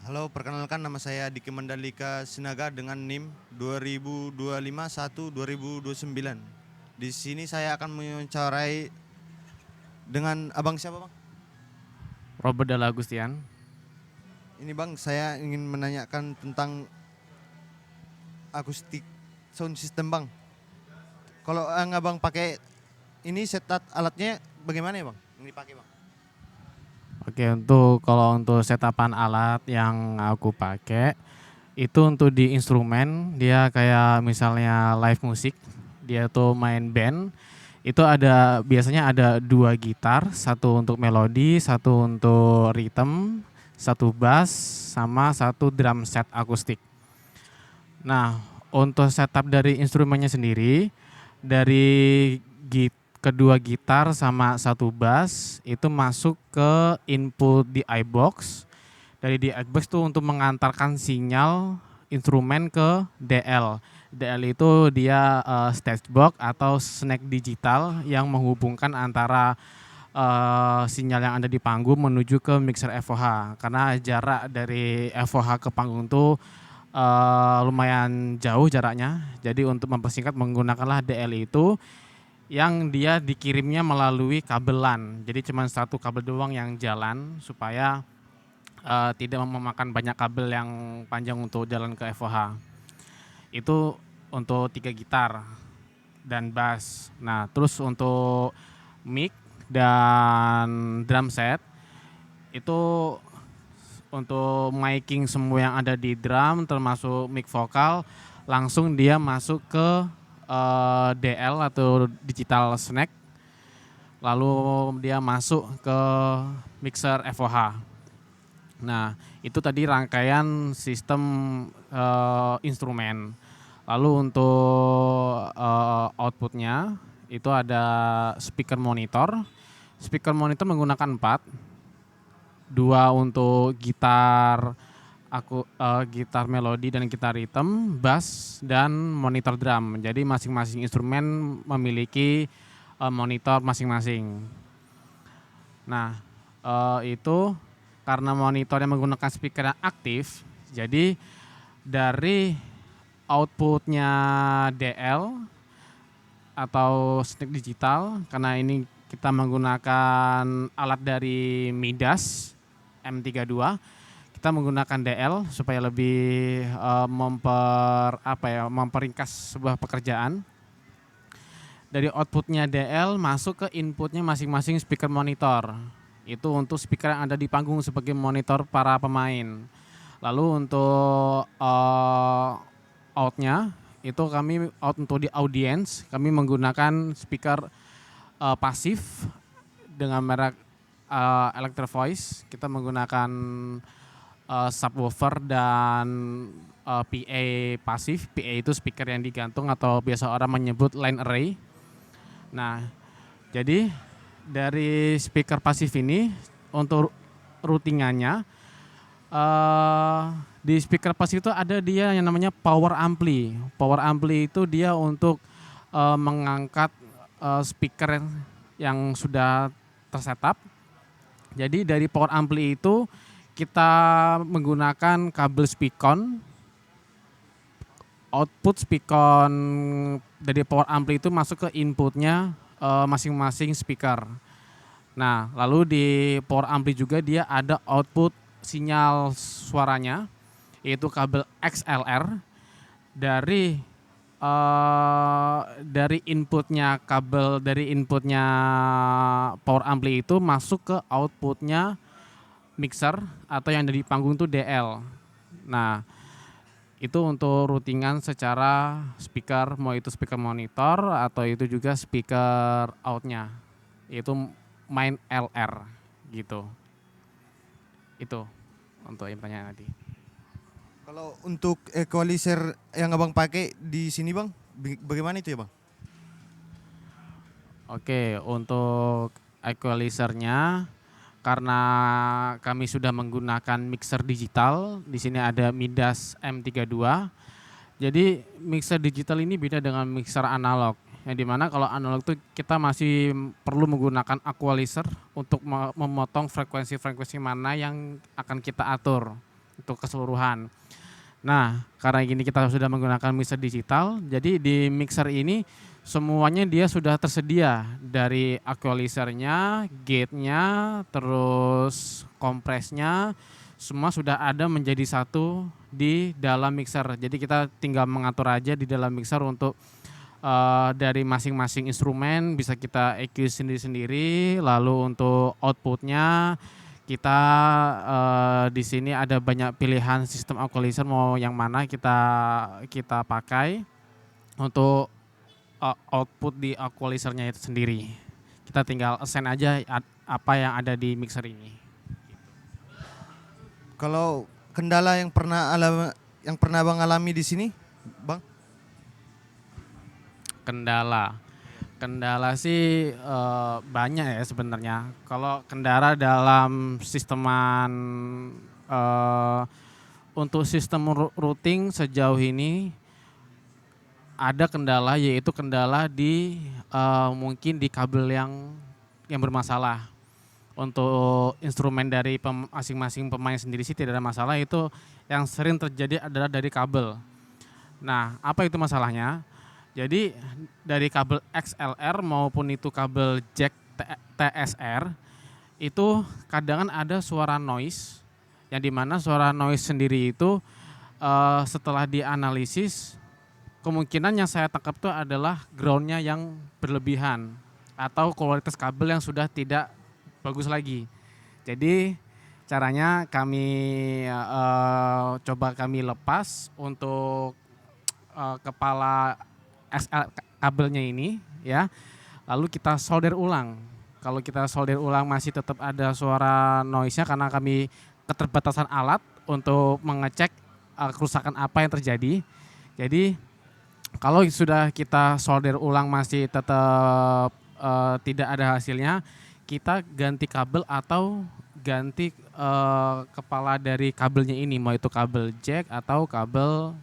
Halo, perkenalkan nama saya Diki Mandalika Sinaga dengan NIM 2025-1-2029. Di sini saya akan mewawancarai dengan abang siapa bang? Robert Dalla Agustian. Ini bang, saya ingin menanyakan tentang akustik sound system bang. Kalau yang abang pakai ini setup alatnya bagaimana ya bang? Yang dipakai bang? Oke, kalau untuk setapan alat yang aku pakai itu untuk di instrumen dia kayak misalnya live musik, dia tuh main band. Itu biasanya ada dua gitar, satu untuk melodi, satu untuk rhythm, satu bass, sama satu drum set akustik. Nah, untuk setup dari instrumennya sendiri, dari kedua gitar sama satu bass itu masuk ke input di iBox. Dari di iBox itu untuk mengantarkan sinyal instrumen ke DL. DL itu dia stage box atau snack digital yang menghubungkan antara sinyal yang ada di panggung menuju ke mixer FOH. Karena jarak dari FOH ke panggung itu lumayan jauh jaraknya. Jadi untuk mempersingkat menggunakanlah DL itu yang dia dikirimnya melalui kabel LAN. Jadi cuma satu kabel doang yang jalan supaya tidak memakan banyak kabel yang panjang untuk jalan ke FOH. Itu untuk 3 gitar dan bass. Nah, terus untuk mic dan drum set itu untuk miking semua yang ada di drum termasuk mic vokal langsung dia masuk ke DL atau digital snack, lalu dia masuk ke mixer FOH. Nah, itu tadi rangkaian sistem instrumen. Lalu untuk outputnya itu ada speaker monitor. Speaker monitor menggunakan 4, 2 untuk gitar gitar melodi dan gitar rhythm, bass dan monitor drum. Jadi masing-masing instrumen memiliki monitor masing-masing. Nah, itu karena monitornya menggunakan speaker yang aktif, jadi dari outputnya DL atau snack digital, karena ini kita menggunakan alat dari Midas M32, kita menggunakan DL supaya lebih memperingkas sebuah pekerjaan. Dari outputnya DL masuk ke inputnya masing-masing speaker monitor. Itu untuk speaker yang ada di panggung sebagai monitor para pemain. Lalu untuk outnya itu kami out untuk di audience, kami menggunakan speaker pasif dengan merek Electro Voice. Kita menggunakan subwoofer dan PA pasif. PA itu speaker yang digantung atau biasa orang menyebut line array. Nah, jadi dari speaker pasif ini untuk routingannya di speaker pasif itu ada dia yang namanya power ampli. Power ampli itu dia untuk mengangkat speaker yang sudah tersetup. Jadi dari power ampli itu kita menggunakan kabel speakon. Output speakon dari power ampli itu masuk ke inputnya masing-masing speaker. Nah, lalu di power ampli juga dia ada output sinyal suaranya, yaitu kabel XLR dari inputnya power ampli itu masuk ke outputnya mixer atau yang ada di panggung itu DL. Nah, itu untuk routingan secara speaker, mau itu speaker monitor atau itu juga speaker outnya, yaitu main LR gitu. Itu untuk yang pertanyaan tadi. Kalau untuk equalizer yang abang pakai di sini bang, bagaimana itu ya bang? Oke, untuk equalizernya karena kami sudah menggunakan mixer digital, di sini ada Midas M32. Jadi mixer digital ini beda dengan mixer analog. Yang dimana kalau analog itu kita masih perlu menggunakan equalizer untuk memotong frekuensi-frekuensi mana yang akan kita atur. untuk keseluruhan. Nah, karena gini kita sudah menggunakan mixer digital, jadi di mixer ini semuanya dia sudah tersedia dari equalizernya, gate-nya, terus kompresnya, semua sudah ada menjadi satu di dalam mixer. Jadi kita tinggal mengatur aja di dalam mixer untuk dari masing-masing instrumen bisa kita EQ sendiri-sendiri, lalu untuk outputnya kita di sini ada banyak pilihan sistem equalizer mau yang mana kita kita pakai untuk output di equalizernya itu sendiri. Kita tinggal assign aja apa yang ada di mixer ini. Kalau kendala yang pernah Bang alami di sini, Bang? Kendala sih banyak ya sebenarnya. Kalau kendala dalam sisteman untuk sistem routing sejauh ini ada kendala, yaitu kendala di mungkin di kabel yang bermasalah. Untuk instrumen dari masing-masing pemain sendiri sih tidak ada masalah, itu yang sering terjadi adalah dari kabel. Nah, apa itu masalahnya? Jadi dari kabel XLR maupun itu kabel jack TSR itu kadang ada suara noise, yang dimana suara noise sendiri itu setelah dianalisis kemungkinan yang saya tangkap itu adalah groundnya yang berlebihan atau kualitas kabel yang sudah tidak bagus lagi. Jadi caranya coba kami lepas untuk kepala SL kabelnya ini ya. Lalu kita solder ulang. Kalau kita solder ulang masih tetap ada suara noise-nya karena kami keterbatasan alat untuk mengecek kerusakan apa yang terjadi. Jadi kalau sudah kita solder ulang masih tetap tidak ada hasilnya, kita ganti kabel atau ganti kepala dari kabelnya ini, mau itu kabel jack atau kabel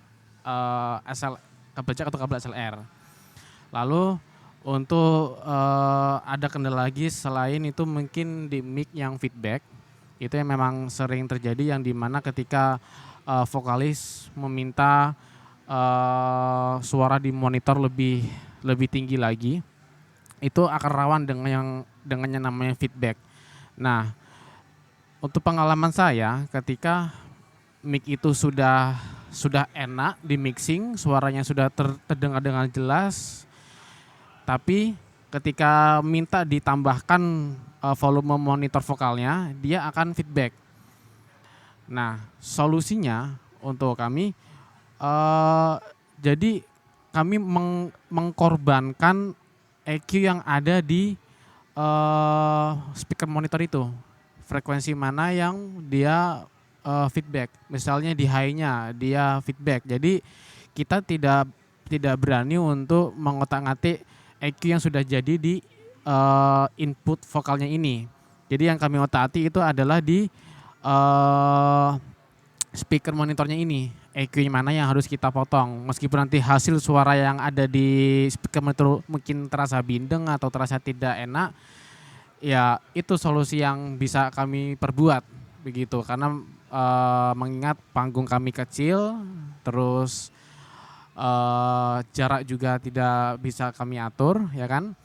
kabel jack atau kabel XLR. Lalu untuk ada kendala lagi selain itu mungkin di mic yang feedback, itu yang memang sering terjadi, yang dimana ketika vokalis meminta suara di monitor lebih tinggi lagi, itu akan rawan dengan yang namanya feedback. Nah, untuk pengalaman saya ketika mic itu sudah enak di mixing, suaranya sudah terdengar dengan jelas, tapi ketika minta ditambahkan volume monitor vokalnya, dia akan feedback. Nah, solusinya untuk kami, jadi kami mengkorbankan EQ yang ada di speaker monitor itu. Frekuensi mana yang dia feedback. Misalnya di high-nya dia feedback. Jadi kita tidak berani untuk mengotak-ngatik EQ yang sudah jadi di input vokalnya ini. Jadi yang kami otak-atik itu adalah di speaker monitornya ini, EQ mana yang harus kita potong. Meskipun nanti hasil suara yang ada di speaker monitor mungkin terasa bindeng atau terasa tidak enak, ya itu solusi yang bisa kami perbuat begitu. Karena mengingat panggung kami kecil, terus jarak juga tidak bisa kami atur, ya kan.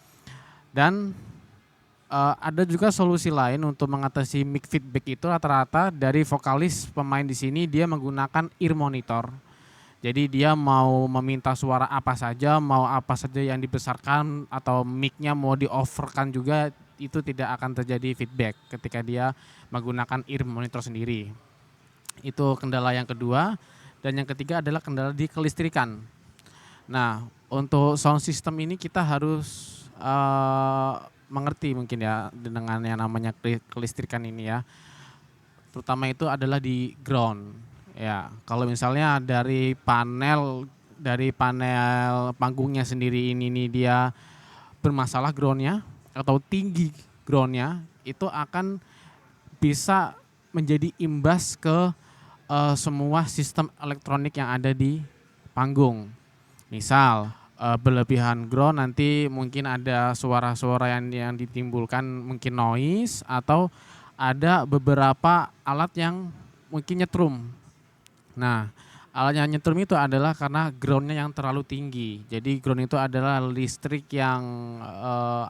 Dan ada juga solusi lain untuk mengatasi mic feedback itu, rata-rata dari vokalis pemain di sini dia menggunakan ear monitor. Jadi dia mau meminta suara apa saja, mau apa saja yang dibesarkan atau mic-nya mau di-overkan juga, itu tidak akan terjadi feedback ketika dia menggunakan ear monitor sendiri. Itu kendala yang kedua. Dan yang ketiga adalah kendala di kelistrikan. Nah, untuk sound system ini kita harus mengerti mungkin ya dengan yang namanya kelistrikan ini ya. Terutama itu adalah di ground. Ya, kalau misalnya dari panel panggungnya sendiri ini dia bermasalah groundnya atau tinggi groundnya, itu akan bisa menjadi imbas ke semua sistem elektronik yang ada di panggung. Misal berlebihan ground, nanti mungkin ada suara-suara yang ditimbulkan, mungkin noise, atau ada beberapa alat yang mungkin nyetrum. Nah, alatnya nyetrum itu adalah karena groundnya yang terlalu tinggi. Jadi ground itu adalah listrik yang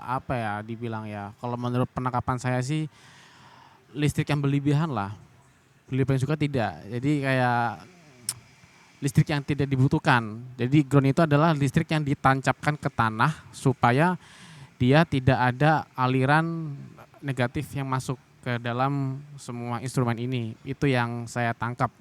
apa ya dibilang ya. Kalau menurut penangkapan saya sih listrik yang berlebihan lah. Berlebihan juga tidak. Jadi kayak listrik yang tidak dibutuhkan. Jadi ground itu adalah listrik yang ditancapkan ke tanah supaya dia tidak ada aliran negatif yang masuk ke dalam semua instrumen ini. Itu yang saya tangkap.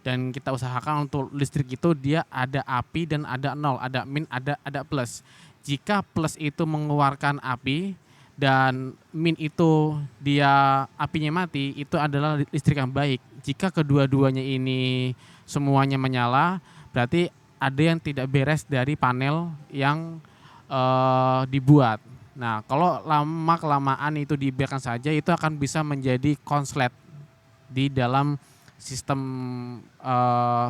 Dan kita usahakan untuk listrik itu dia ada api dan ada nol, ada min, ada plus. Jika plus itu mengeluarkan api dan min itu dia apinya mati, itu adalah listrik yang baik. Jika kedua-duanya ini semuanya menyala, berarti ada yang tidak beres dari panel yang dibuat. Nah, kalau lama kelamaan itu dibiarkan saja, itu akan bisa menjadi konslet di dalam sistem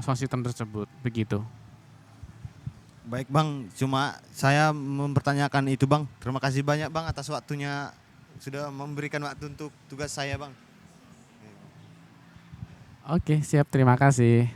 sound system tersebut, begitu. Baik Bang, cuma saya mempertanyakan itu Bang. Terima kasih banyak Bang atas waktunya, sudah memberikan waktu untuk tugas saya Bang. Oke, siap, terima kasih.